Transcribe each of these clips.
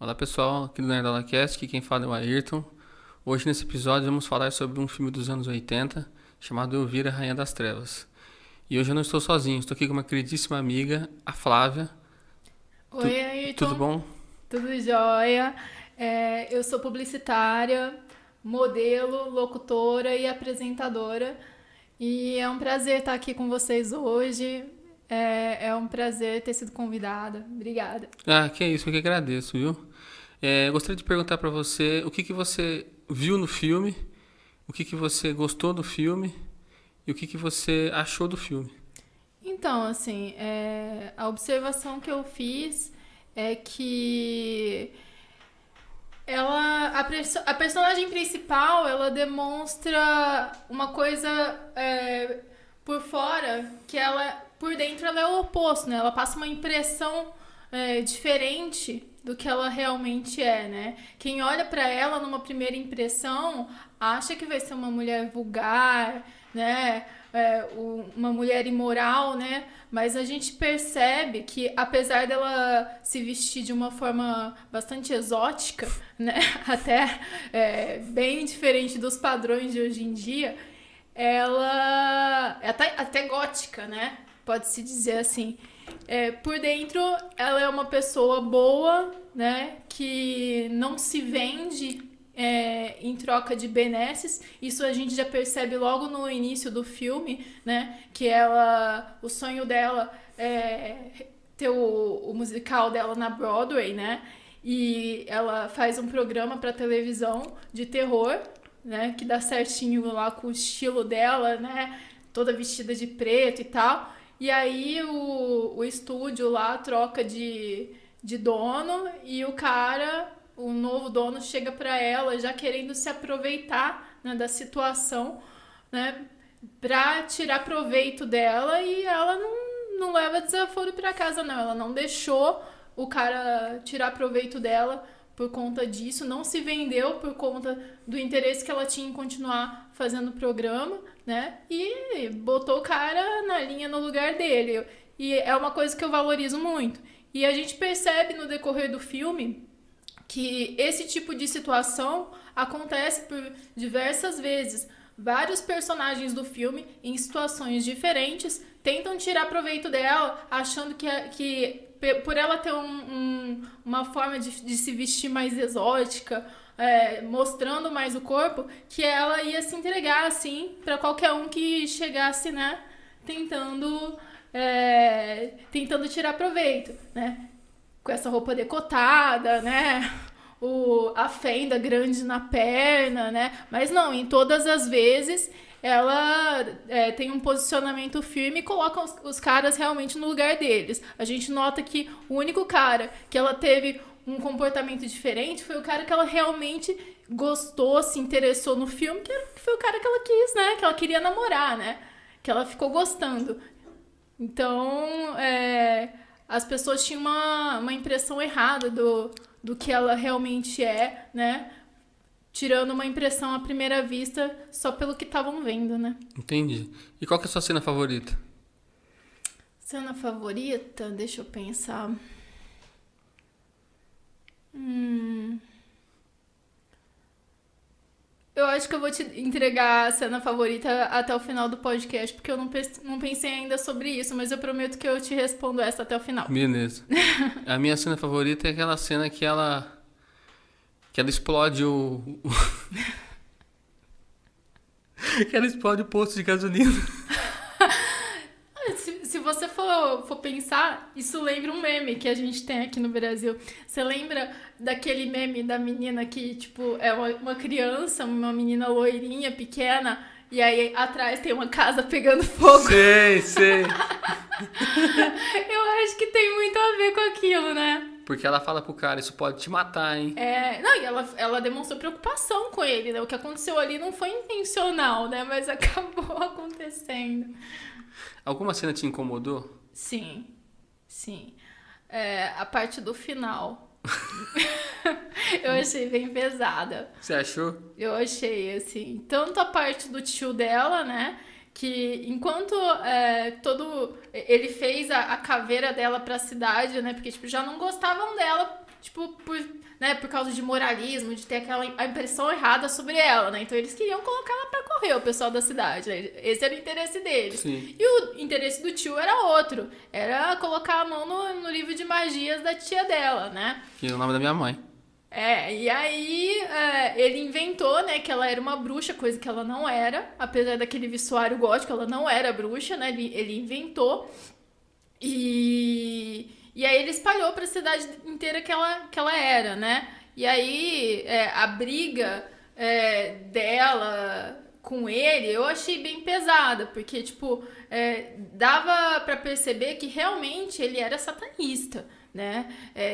Olá pessoal, aqui do Nerdola Cast, aqui quem fala é o Ayrton. Hoje nesse episódio vamos falar sobre um filme dos anos 80 chamado Elvira, Rainha das Trevas. E hoje eu não estou sozinho, estou aqui com uma queridíssima amiga, a Flávia. Oi, Tudo Ayrton, bom? tudo jóia? Eu sou publicitária, modelo, locutora e apresentadora. E é um prazer estar aqui com vocês hoje. É um prazer ter sido convidada. Obrigada. Ah, que é isso, eu que agradeço, viu? Gostaria de perguntar pra você o que você viu no filme, o que você gostou do filme e o que você achou do filme. Então, assim, a observação que eu fiz é que a personagem principal, ela demonstra uma coisa por fora que por dentro ela é o oposto, né? Ela passa uma impressão diferente do que ela realmente é, né? Quem olha pra ela numa primeira impressão acha que vai ser uma mulher vulgar, né? Uma mulher imoral, né? Mas a gente percebe que, apesar dela se vestir de uma forma bastante exótica, né? Até bem diferente dos padrões de hoje em dia, ela é até gótica, né? Pode-se dizer assim. Por dentro, ela é uma pessoa boa, né? Que não se vende em troca de benesses. Isso a gente já percebe logo no início do filme, né? Que o sonho dela é ter o musical dela na Broadway, né? E ela faz um programa para televisão de terror, né? Que dá certinho lá com o estilo dela, né? Toda vestida de preto e tal. E aí o estúdio lá troca de dono e o novo dono chega para ela já querendo se aproveitar, né, da situação, né, para tirar proveito dela e ela não leva desaforo para casa, não. Ela não deixou o cara tirar proveito dela por conta disso, não se vendeu por conta do interesse que ela tinha em continuar fazendo o programa, né? E botou o cara na linha no lugar dele. E é uma coisa que eu valorizo muito. E a gente percebe no decorrer do filme que esse tipo de situação acontece por diversas vezes. Vários personagens do filme, em situações diferentes, tentam tirar proveito dela, achando que por ela ter uma forma de se vestir mais exótica, mostrando mais o corpo, que ela ia se entregar assim para qualquer um que chegasse, né, tentando tirar proveito, né, com essa roupa decotada, né, a fenda grande na perna, né, mas não, em todas as vezes ela tem um posicionamento firme e coloca os caras realmente no lugar deles. A gente nota que o único cara que ela teve um comportamento diferente foi o cara que ela realmente gostou, se interessou no filme, que foi o cara que ela quis, né? Que ela queria namorar, né? Que ela ficou gostando. Então, as pessoas tinham uma impressão errada do que ela realmente é, né? Tirando uma impressão à primeira vista só pelo que estavam vendo, né? Entendi. E qual que é a sua cena favorita? Cena favorita? Deixa eu pensar. Eu acho que eu vou te entregar a cena favorita até o final do podcast, porque eu não pensei ainda sobre isso, mas eu prometo que eu te respondo essa até o final. Beleza. A minha cena favorita é aquela cena que ela explode que ela explode o posto de gasolina. Se você for pensar, isso lembra um meme que a gente tem aqui no Brasil. Você lembra daquele meme da menina que, tipo, é uma criança, uma menina loirinha, pequena, e aí atrás tem uma casa pegando fogo? Sei. Eu acho que tem muito a ver com aquilo, né? Porque ela fala pro cara, isso pode te matar, hein? Não, e ela demonstrou preocupação com ele, né? O que aconteceu ali não foi intencional, né? Mas acabou acontecendo. Alguma cena te incomodou? Sim, sim. A parte do final. Eu achei bem pesada. Você achou? Eu achei, assim, tanto a parte do tio dela, né? Que enquanto ele fez a caveira dela pra cidade, né? Porque, tipo, já não gostavam dela tipo, por causa de moralismo, de ter a impressão errada sobre ela, né? Então eles queriam colocar ela pra correr, o pessoal da cidade, né? Esse era o interesse deles. Sim. E o interesse do tio era outro, era colocar a mão no livro de magias da tia dela, né? Que é o nome da minha mãe. E aí ele inventou, né, que ela era uma bruxa, coisa que ela não era, apesar daquele vestuário gótico, ela não era bruxa, né, ele inventou, e aí ele espalhou pra cidade inteira que ela era, né, e aí a briga dela com ele, eu achei bem pesada, porque, tipo, dava pra perceber que realmente ele era satanista, né?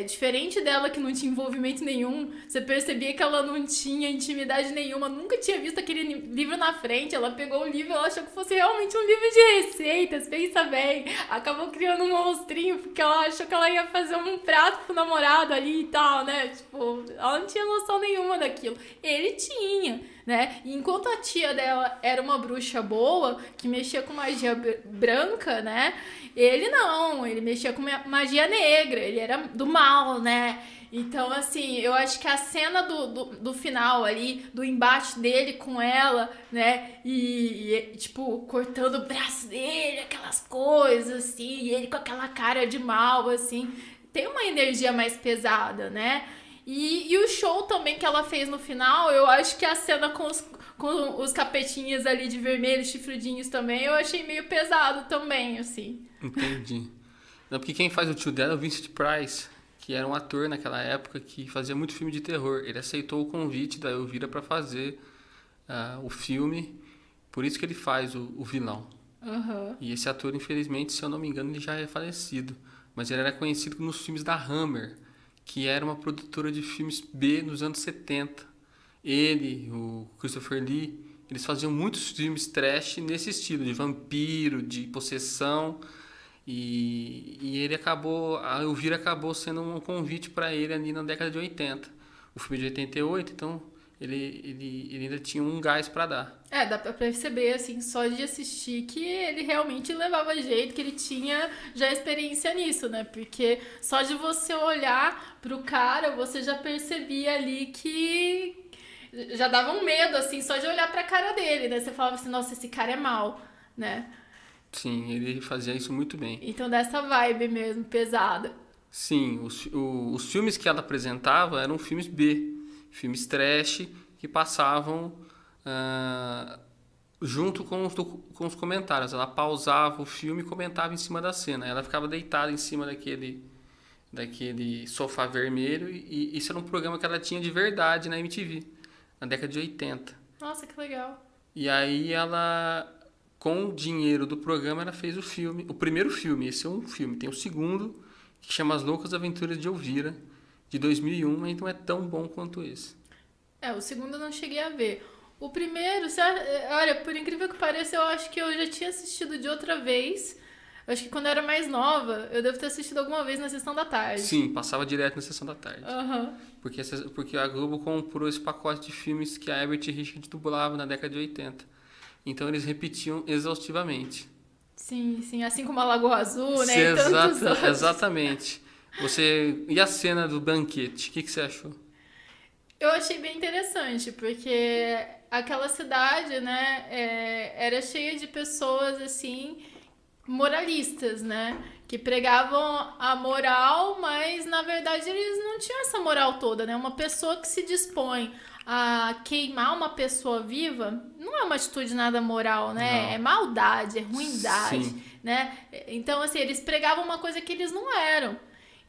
Diferente dela que não tinha envolvimento nenhum, você percebia que ela não tinha intimidade nenhuma, nunca tinha visto aquele livro na frente, ela pegou o livro, ela achou que fosse realmente um livro de receitas, pensa bem, acabou criando um monstrinho porque ela achou que ela ia fazer um prato pro namorado ali e tal, né? Tipo, ela não tinha noção nenhuma daquilo. Ele tinha, né? E enquanto a tia dela era uma bruxa boa, que mexia com magia branca, né? Ele não, ele mexia com magia negra, ele era do mal, né? Então, assim, eu acho que a cena do final ali, do embate dele com ela, né? E tipo, cortando o braço dele, aquelas coisas, assim, e ele com aquela cara de mal, assim, tem uma energia mais pesada, né? E o show também que ela fez no final, eu acho que a cena com os capetinhas ali de vermelho, chifrudinhos também, eu achei meio pesado também, assim. Entendi. Não, porque quem faz o tio dela é o Vincent Price, que era um ator naquela época que fazia muito filme de terror. Ele aceitou o convite da Elvira para fazer o filme, por isso que ele faz o vilão. Uhum. E esse ator, infelizmente, se eu não me engano, ele já é falecido. Mas ele era conhecido nos filmes da Hammer, que era uma produtora de filmes B nos anos 70. Ele, o Christopher Lee, eles faziam muitos filmes trash nesse estilo, de vampiro, de possessão. E a Elvira acabou sendo um convite para ele ali na década de 80. O filme é de 88, então ele ainda tinha um gás para dar. Dá pra perceber, assim, só de assistir que ele realmente levava jeito, que ele tinha já experiência nisso, né? Porque só de você olhar pro cara, você já percebia ali que já dava um medo, assim, só de olhar pra cara dele, né? Você falava assim, nossa, esse cara é mau, né? Sim, ele fazia isso muito bem. Então dessa vibe mesmo, pesada. Sim, os filmes que ela apresentava eram filmes B, filmes trash que passavam junto com os comentários. Ela pausava o filme e comentava em cima da cena. Ela ficava deitada em cima daquele sofá vermelho e isso era um programa que ela tinha de verdade na MTV, na década de 80. Nossa, que legal. E aí ela, com o dinheiro do programa, ela fez o primeiro filme. Esse é um filme. Tem o segundo, que chama As Loucas Aventuras de Elvira, de 2001, mas não é tão bom quanto esse. O segundo eu não cheguei a ver. O primeiro, olha, por incrível que pareça, eu acho que eu já tinha assistido de outra vez. Eu acho que quando eu era mais nova, eu devo ter assistido alguma vez na Sessão da Tarde. Sim, passava direto na Sessão da Tarde. Uhum. Porque a Globo comprou esse pacote de filmes que a Herbert Richards dublava na década de 80. Então eles repetiam exaustivamente. Sim, sim. Assim como a Lagoa Azul, né? Exatamente. E a cena do banquete? O que você achou? Eu achei bem interessante, porque aquela cidade, né, era cheia de pessoas, assim, moralistas, né? Que pregavam a moral, mas na verdade eles não tinham essa moral toda, né? Uma pessoa que se dispõe a queimar uma pessoa viva não é uma atitude nada moral, né? Não. É maldade, é ruindade, Sim. né? Então, assim, eles pregavam uma coisa que eles não eram.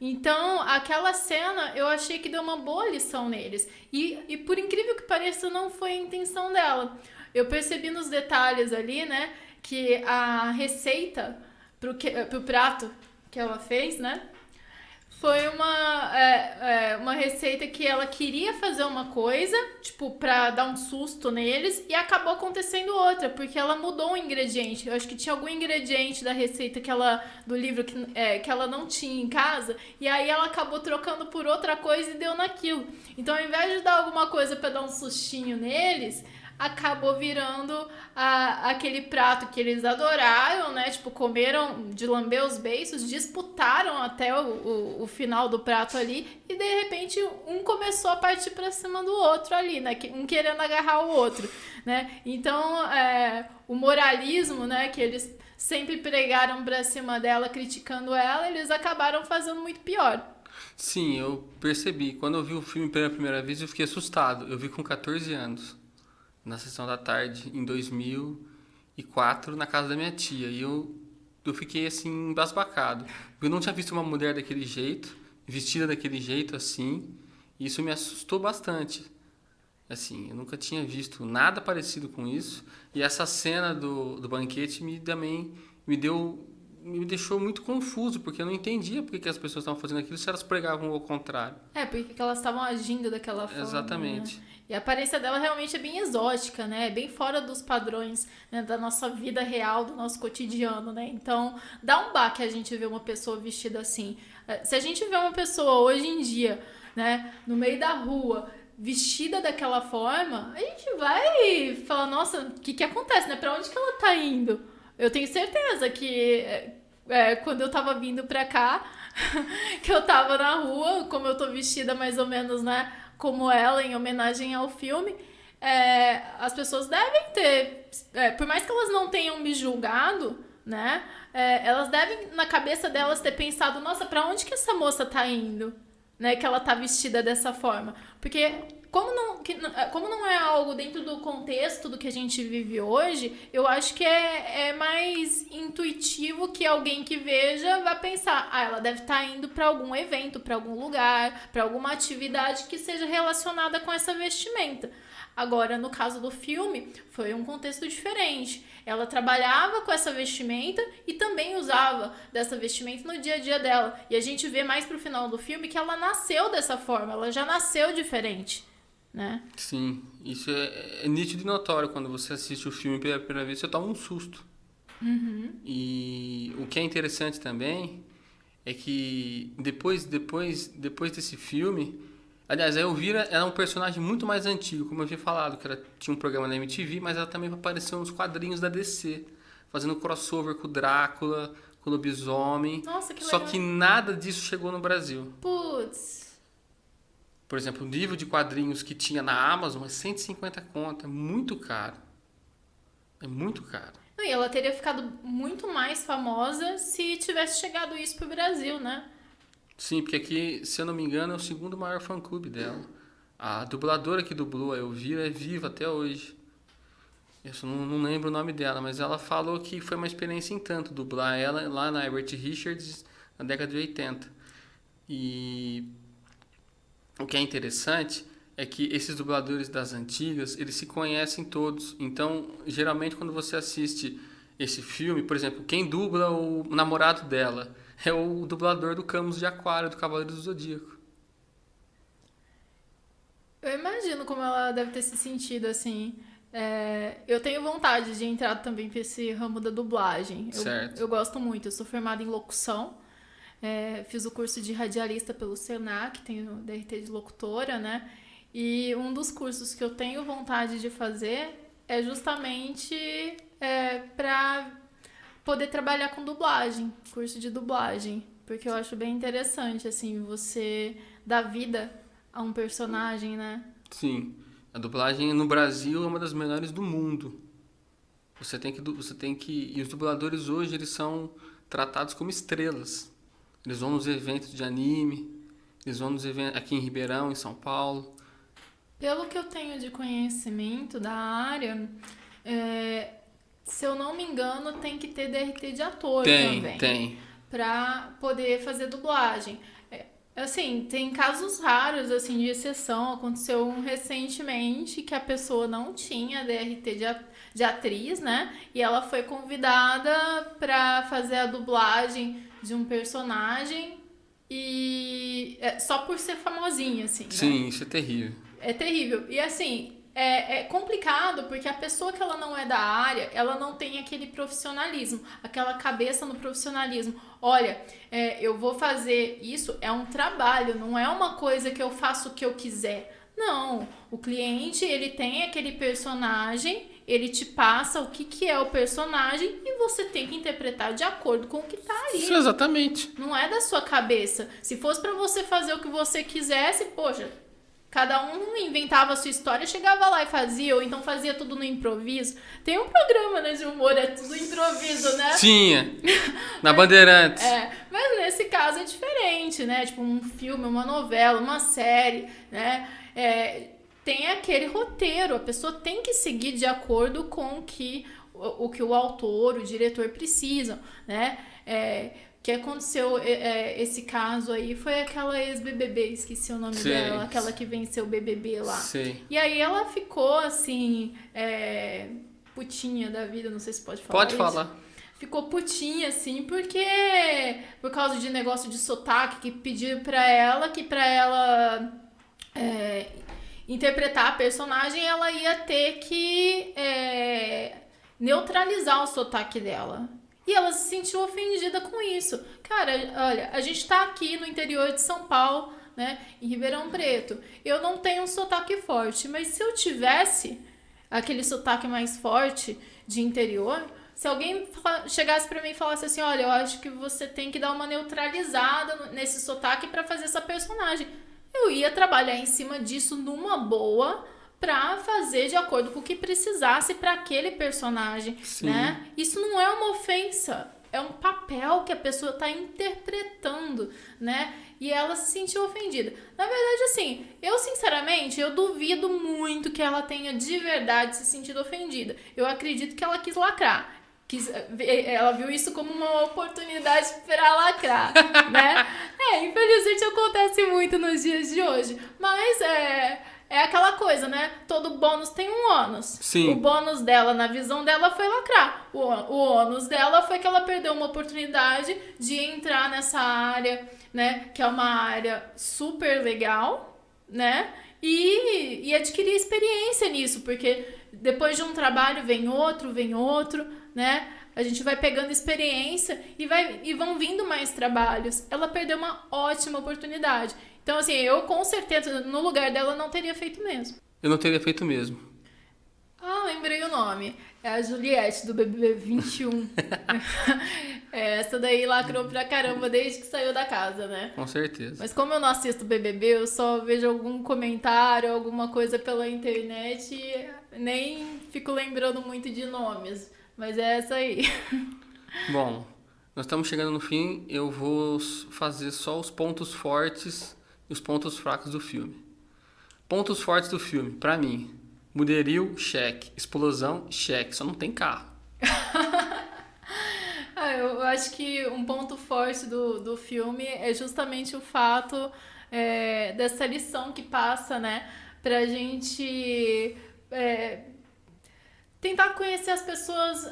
Então, aquela cena, eu achei que deu uma boa lição neles. E por incrível que pareça, não foi a intenção dela. Eu percebi nos detalhes ali, né, que a receita pro prato que ela fez, né, foi uma receita que ela queria fazer uma coisa, tipo, pra dar um susto neles, e acabou acontecendo outra, porque ela mudou um ingrediente. Eu acho que tinha algum ingrediente da receita do livro que ela não tinha em casa, e aí ela acabou trocando por outra coisa e deu naquilo. Então, ao invés de dar alguma coisa pra dar um sustinho neles, acabou virando aquele prato que eles adoraram, né? Tipo, comeram de lamber os beiços, disputaram até o final do prato ali e de repente um começou a partir pra cima do outro ali, né? Um querendo agarrar o outro, né? Então, o moralismo, né, que eles sempre pregaram pra cima dela, criticando ela, eles acabaram fazendo muito pior. Sim, eu percebi. Quando eu vi o filme pela primeira vez, eu fiquei assustado. Eu vi com 14 anos, na sessão da tarde, em 2004, na casa da minha tia. E eu fiquei, assim, embasbacado. Eu não tinha visto uma mulher daquele jeito, vestida daquele jeito, assim. E isso me assustou bastante. Assim, eu nunca tinha visto nada parecido com isso. E essa cena do banquete também me deixou muito confuso, porque eu não entendia porque que as pessoas estavam fazendo aquilo se elas pregavam ao contrário. Porque elas estavam agindo daquela forma. Exatamente. Né? E a aparência dela realmente é bem exótica, né? É bem fora dos padrões, né, da nossa vida real, do nosso cotidiano, né? Então, dá um baque a gente ver uma pessoa vestida assim. Se a gente vê uma pessoa hoje em dia, né, no meio da rua, vestida daquela forma, a gente vai falar, nossa, o que acontece, né? Pra onde que ela tá indo? Eu tenho certeza que quando eu tava vindo pra cá, que eu tava na rua, como eu tô vestida mais ou menos, né, como ela, em homenagem ao filme, as pessoas devem ter, por mais que elas não tenham me julgado, né, elas devem, na cabeça delas, ter pensado, nossa, pra onde que essa moça tá indo? Né, que ela tá vestida dessa forma. Porque como não é algo dentro do contexto do que a gente vive hoje, eu acho que é mais intuitivo que alguém que veja vá pensar, ela deve estar indo para algum evento, para algum lugar, para alguma atividade que seja relacionada com essa vestimenta. Agora, no caso do filme, foi um contexto diferente. Ela trabalhava com essa vestimenta e também usava dessa vestimenta no dia a dia dela. E a gente vê mais pro final do filme que ela nasceu dessa forma, ela já nasceu diferente, né? Sim, isso é nítido e notório. Quando você assiste o filme pela primeira vez, você toma um susto. Uhum. E o que é interessante também é que depois desse filme... Aliás, a Elvira era um personagem muito mais antigo, como eu havia falado, que ela tinha um programa na MTV, mas ela também apareceu nos quadrinhos da DC, fazendo crossover com o Drácula, com o Lobisomem. Nossa, que só legal. que nada disso chegou no Brasil. Putz. Por exemplo, o livro de quadrinhos que tinha na Amazon é 150 conto, é muito caro. É muito caro. E ela teria ficado muito mais famosa se tivesse chegado isso pro Brasil, né? Sim, porque aqui, se eu não me engano, é o segundo maior fã-clube dela. A dubladora que dublou a Elvira é viva até hoje. Eu só não lembro o nome dela, mas ela falou que foi uma experiência em tanto dublar ela lá na Herbert Richards na década de 80. E o que é interessante é que esses dubladores das antigas, eles se conhecem todos. Então, geralmente, quando você assiste esse filme, por exemplo, quem dubla o namorado dela é o dublador do Camus de Aquário, do Cavaleiro do Zodíaco. Eu imagino como ela deve ter se sentido, assim. Eu tenho vontade de entrar também pra esse ramo da dublagem. Certo. Eu gosto muito, eu sou formada em locução. Fiz o curso de radialista pelo Senac, tenho DRT de locutora, né? E um dos cursos que eu tenho vontade de fazer é justamente para poder trabalhar com dublagem, curso de dublagem, porque eu acho bem interessante, assim, você dar vida a um personagem, né? Sim, a dublagem no Brasil é uma das melhores do mundo. Você tem que e os dubladores hoje eles são tratados como estrelas. Eles vão nos eventos de anime, eles vão nos eventos aqui em Ribeirão, em São Paulo. Pelo que eu tenho de conhecimento da área, se eu não me engano, tem que ter DRT de ator também. Tem. Pra poder fazer dublagem. Assim, tem casos raros, assim, de exceção. Aconteceu recentemente que a pessoa não tinha DRT de atriz, né? E ela foi convidada pra fazer a dublagem de um personagem e só por ser famosinha, assim, né? Sim, isso é terrível. É terrível. E assim, é complicado porque a pessoa que ela não é da área, ela não tem aquele profissionalismo, aquela cabeça no profissionalismo. Olha, eu vou fazer isso, é um trabalho, não é uma coisa que eu faço o que eu quiser. Não, o cliente, ele tem aquele personagem, ele te passa o que é o personagem e você tem que interpretar de acordo com o que tá ali. Isso, exatamente. Não é da sua cabeça. Se fosse pra você fazer o que você quisesse, poxa, cada um inventava a sua história, chegava lá e fazia, ou então fazia tudo no improviso. Tem um programa, né, de humor, é tudo improviso, né? Tinha. Na Bandeirantes. Mas nesse caso é diferente, né? Tipo, um filme, uma novela, uma série, né? Tem aquele roteiro, a pessoa tem que seguir de acordo com o que o autor, o diretor precisam, né? Que aconteceu, esse caso aí, foi aquela ex-BBB, esqueci o nome dela, aquela que venceu o BBB lá. Sim. E aí ela ficou, assim, putinha da vida, não sei se pode falar Pode falar. Ficou putinha, assim, porque por causa de negócio de sotaque, que pediu pra ela, interpretar a personagem, ela ia ter que neutralizar o sotaque dela. E ela se sentiu ofendida com isso. Cara, olha, a gente tá aqui no interior de São Paulo, né, em Ribeirão Preto. Eu não tenho um sotaque forte, mas se eu tivesse aquele sotaque mais forte de interior, se alguém chegasse pra mim e falasse assim, olha, eu acho que você tem que dar uma neutralizada nesse sotaque pra fazer essa personagem, eu ia trabalhar em cima disso numa boa pra fazer de acordo com o que precisasse pra aquele personagem, né? Isso não é uma ofensa, é um papel que a pessoa tá interpretando, né? E ela se sentiu ofendida. Na verdade, assim, eu sinceramente, eu duvido muito que ela tenha de verdade se sentido ofendida. Eu acredito que ela quis lacrar. Ela viu isso como uma oportunidade para lacrar, né? Infelizmente acontece muito nos dias de hoje. Mas é aquela coisa, né? Todo bônus tem um ônus. Sim. O bônus dela, na visão dela, foi lacrar. O ônus dela foi que ela perdeu uma oportunidade de entrar nessa área, né? Que é uma área super legal, né? E adquirir experiência nisso, porque depois de um trabalho vem outro, né? A gente vai pegando experiência e vão vindo mais trabalhos. Ela perdeu uma ótima oportunidade. Então, assim, eu com certeza, no lugar dela, não teria feito mesmo. Eu não teria feito mesmo. Ah, lembrei o nome. É a Juliette, do BBB 21. Essa daí lacrou pra caramba desde que saiu da casa, né? Com certeza. Mas como eu não assisto BBB, eu só vejo algum comentário, alguma coisa pela internet e nem fico lembrando muito de nomes. Mas é essa aí. Bom, nós estamos chegando no fim. Eu vou fazer só os pontos fortes e os pontos fracos do filme. Pontos fortes do filme, pra mim. Mulherio, cheque. Explosão, cheque. Só não tem carro. Eu acho que um ponto forte do filme é justamente o fato dessa lição que passa, né? Pra gente tentar conhecer as pessoas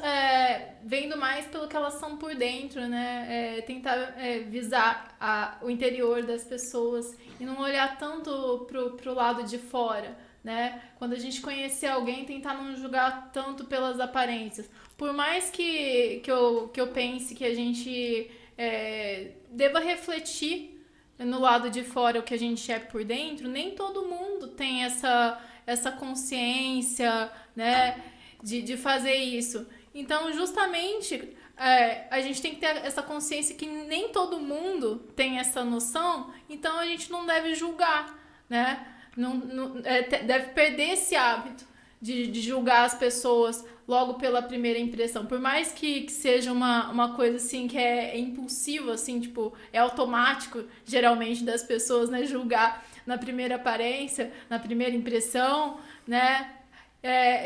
vendo mais pelo que elas são por dentro, né? Tentar visar o interior das pessoas e não olhar tanto pro lado de fora, né? Quando a gente conhecer alguém, tentar não julgar tanto pelas aparências. Por mais que eu pense que a gente deva refletir no lado de fora o que a gente é por dentro, nem todo mundo tem essa consciência, né? De fazer isso. Então, justamente, a gente tem que ter essa consciência que nem todo mundo tem essa noção, então a gente não deve julgar, né? Deve perder esse hábito de julgar as pessoas logo pela primeira impressão. Por mais que seja uma coisa assim que é impulsiva, assim, tipo, é automático, geralmente, das pessoas, né? Julgar na primeira aparência, na primeira impressão, né?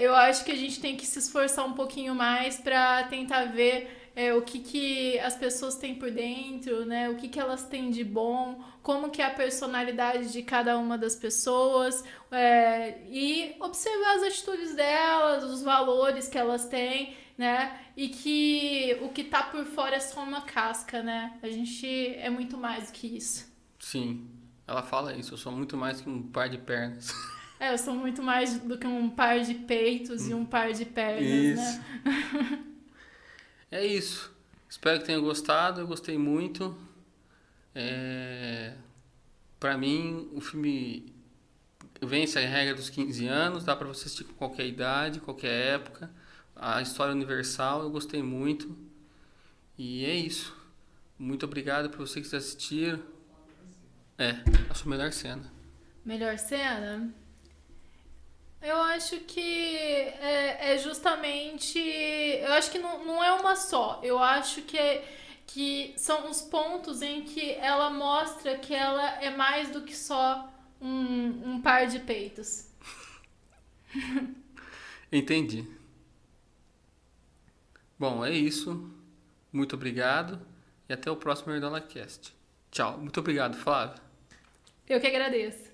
Eu acho que a gente tem que se esforçar um pouquinho mais para tentar ver o que as pessoas têm por dentro, né? O que elas têm de bom, como que é a personalidade de cada uma das pessoas, e observar as atitudes delas, os valores que elas têm, né? E que o que tá por fora é só uma casca, né? A gente é muito mais do que isso. Sim, ela fala isso. Eu sou muito mais que um par de pernas. Eu sou muito mais do que um par de peitos e um par de pernas, isso. né? É isso. Espero que tenha gostado. Eu gostei muito. Pra mim, o filme vence a regra dos 15 anos, dá pra você assistir com qualquer idade, qualquer época. A história universal, eu gostei muito. E é isso. Muito obrigado por você que assistir. A sua melhor cena. Melhor cena? Eu acho que é justamente. Eu acho que não é uma só. Eu acho que são os pontos em que ela mostra que ela é mais do que só um par de peitos. Entendi. Bom, é isso. Muito obrigado. E até o próximo Nerdola Cast. Tchau. Muito obrigado, Flávio. Eu que agradeço.